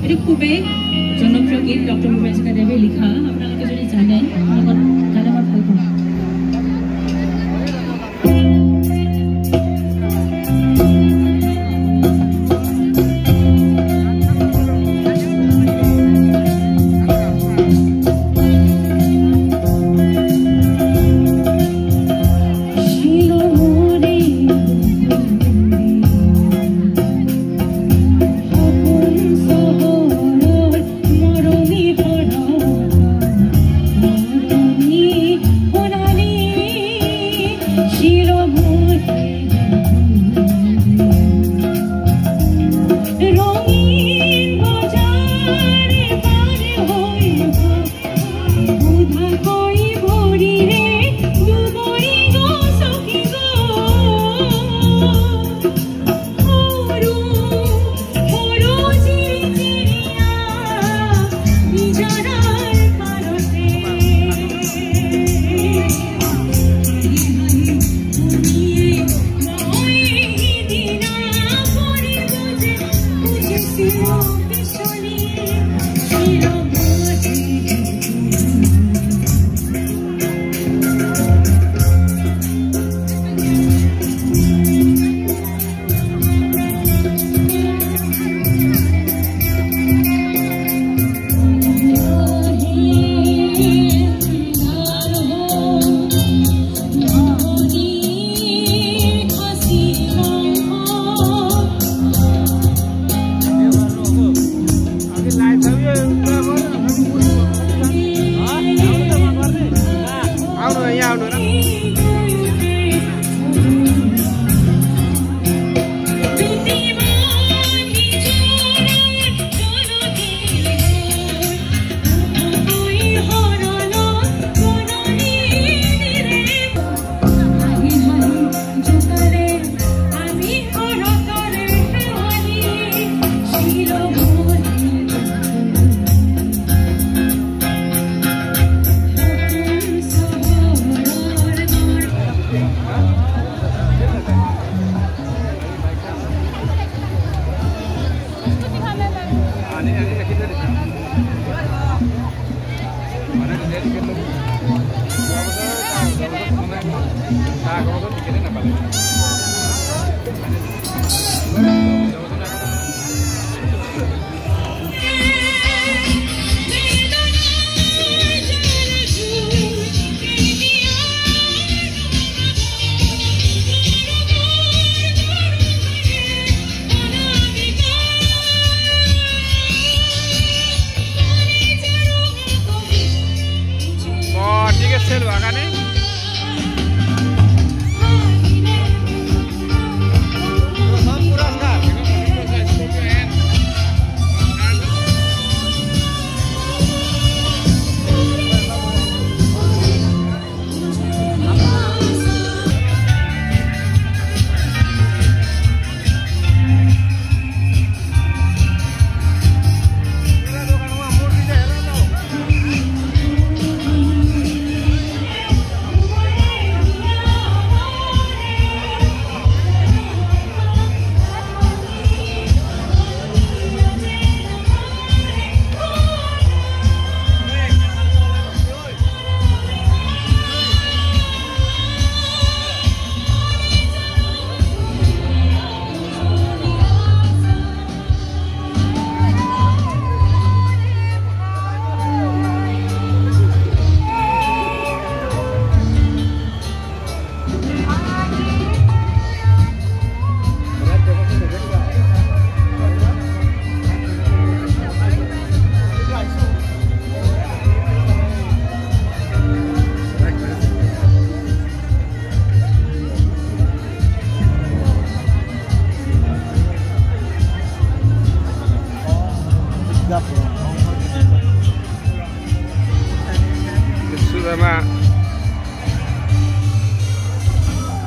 এটি খুবই জনপ্রিয় গীত ডক্টর ভূপেন হাজৰিকাদেৱে লিখা আপোনালোকে যদি জানে লগত গালে মই ভাল পাম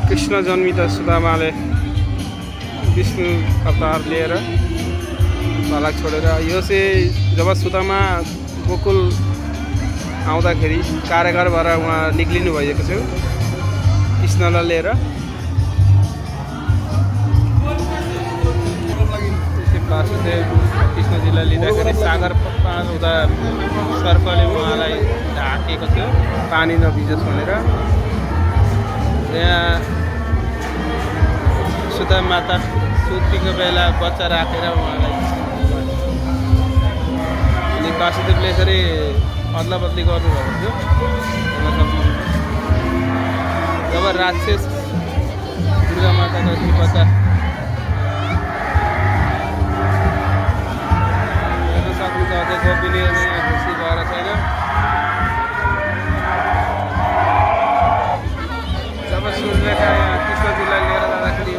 कृष्ण जन्मिता सुदामाले विष्णु अवतार लिएर बालक छोडेर यो चाहिँ जब सुदामा गोकुल आउँदाखेरि कारागारबाट उहाँ निक्लिनु भएको थियो कृष्णलाई लिएर वासुदेव कृष्णजीलाई लिँदाखेरि सागर पार हुँदा सर्पले उहाँलाई ढाकेको थियो पानी नभिजोस् भनेर। यहाँ सुधा माता सुत्तीको बेला बच्चा राखेर उहाँलाई अनि वासुदेवले यसरी अदला बदली गर्नुभएको थियो। जब राक्षस दुर्गा माताको कृपा अझै गोपिनी खुसी भएर छैन। जब सूर्यका कृष्णजीलाई लिएर जाँदाखेरि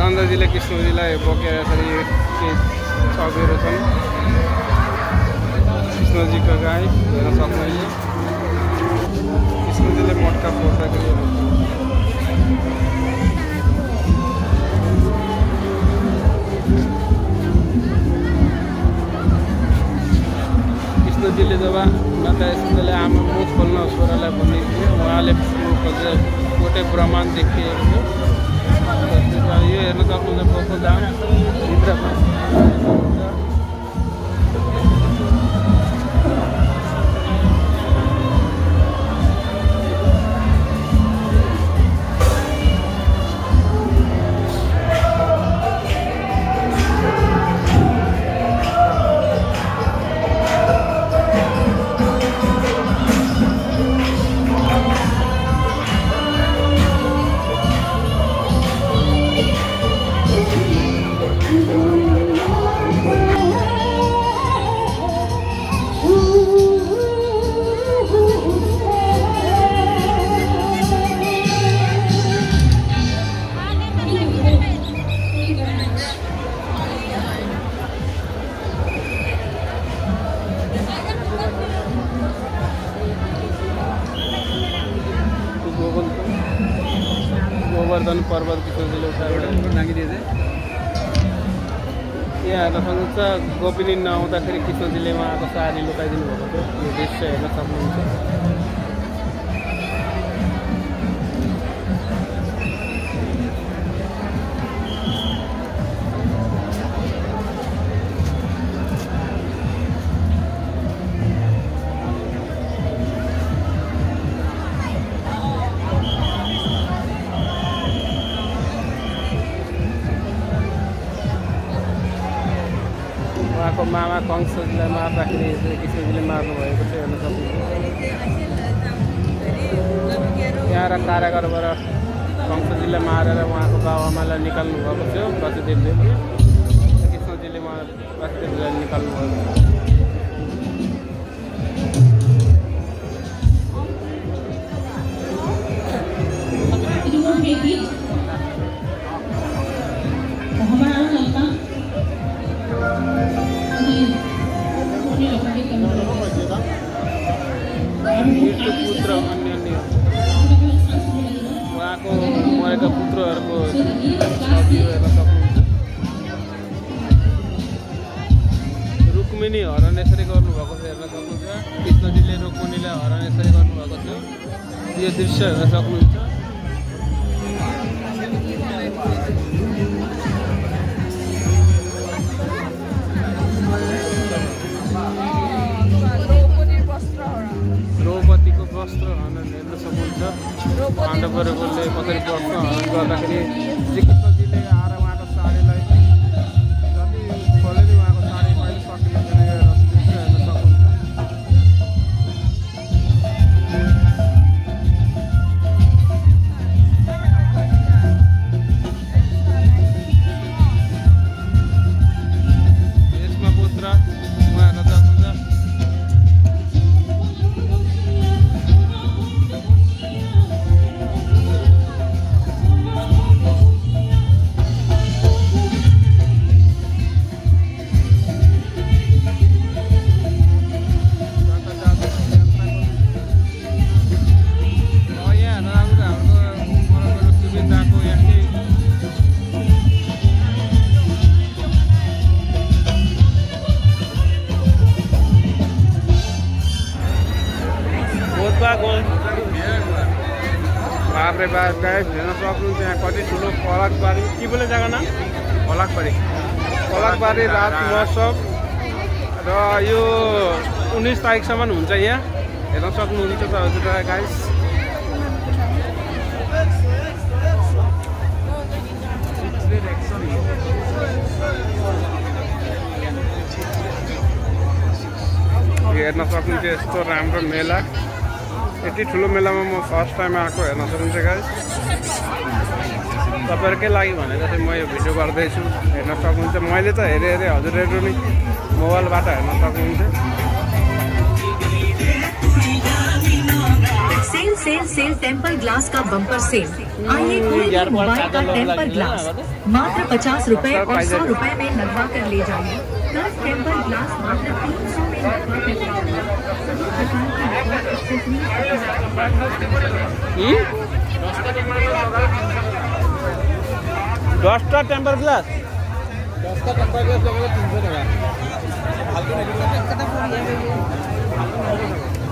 नन्दजीले कृष्णजीलाई बोकेर यसरी छबेर छन्। कृष्णजीको गाई हेर्न सक्नुहुन्छ। कृष्णजीले मटका फोड्दाखेरि कृष्णजीले जब माता यशोदाले आमा मुख खोल्न छोरालाई भनेको थियो उहाँले खोजेर कोटे ब्रह्माण्ड देखिएको थियो। यो हेर्न सक्नुहुन्छ गोकुल धाम भित्रमा गोवर्धन पर्वत कृष्णजीले उठाएर नागिदिए यहाँ हेर्न सक्नुहुन्छ। गोपिनी नआउँदाखेरि कृष्णजीले उहाँको साडी लुकाइदिनु भएको थियो। यो दृश्य हेर्न सक्नुहुन्छ। उहाँको मामा कंसजीलाई मार्दाखेरि कृष्णजीले मार्नु भएको थियो हेर्न सक्नुहुन्छ। यहाँ र कारागारबाट कंसजीलाई मारेर उहाँको बाबुआमालाई निकाल्नु भएको थियो वासुदेवले। कृष्णजीले वासुदेवलाई निकाल्नु भएको थियो। पुत्र अन्य उहाँको मरेका पुत्रहरूको छविहरू हेर्न सक्नुहुन्छ। रुक्मिणी हरण यसरी गर्नुभएको थियो हेर्न सक्नुहुन्छ। कृष्णजीले रुक्मिणीलाई हरण यसरी गर्नुभएको थियो। यो दृश्य हेर्न सक्नुहुन्छ। द्रौपदीको वस्त्र हनन हेर्न सक्नुहुन्छ। पाण्डवहरूले कसरी वस्त्र हनन गर्दाखेरि श्रीकृष्णजीले आएर उहाँको साडीलाई जति खोलेर उहाँको साडी मैले सकिन्छ हेर्न सक्नुहुन्छ। यसमा पुत्र उहाँको सक्नुहुन्छ। बाब्रे बाब गाइस हेर्न सक्नुहुन्छ यहाँ कति ठुलो पलकबारी के बोले जग्गा नाम पलकबारी राज महोत्सव र यो 19 तारिकसम्म हुन्छ यहाँ हेर्न सक्नुहुन्छ त हजुर गाइस हेर्न सक्नुहुन्छ यस्तो राम्रो मेला यति ठुलो मेलामा म फर्स्ट टाइम आएको हेर्न सक्नुहुन्छ गाइस तपाईहरुकै लागि भनेर चाहिँ म यो भिडियो गर्दैछु हेर्न सक्नुहुन्छ मैले त हेरे हजुरहरु नि मोबाइलबाट हेर्न सक्नुहुन्छ सेल टेम्पर ग्लास का बम्पर सेल आइए कोई भी मोबाइल का टेम्पर ग्लास मात्र 50 रुपए और 100 रुपए में लगवा कर ले जाइए। प्लस टेम्पर ग्लास मात्र 300 में लगवा कर दसटा टेम्पर ग्लास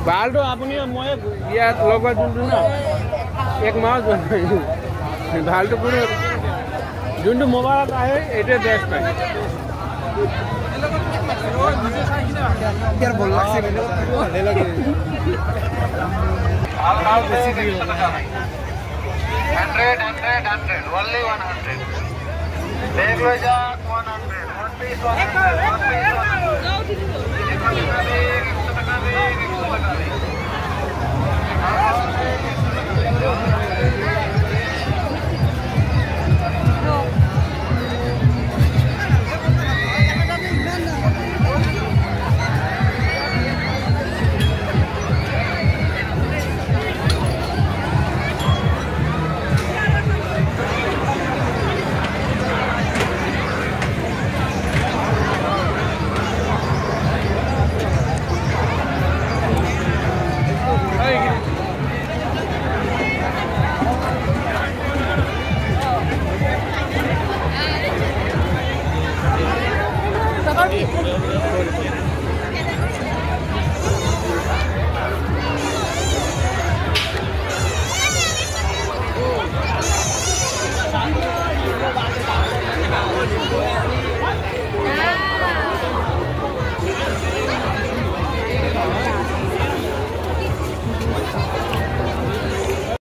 बाल्टो आपनी मैं या लगवा जुंटू ना एक मास बाल्टो पूरे जुंटू मोबाइल आए एटे बेस्ट है यार बोल लग से ले लगे 100 only 100 देख लो जा 100 1 piece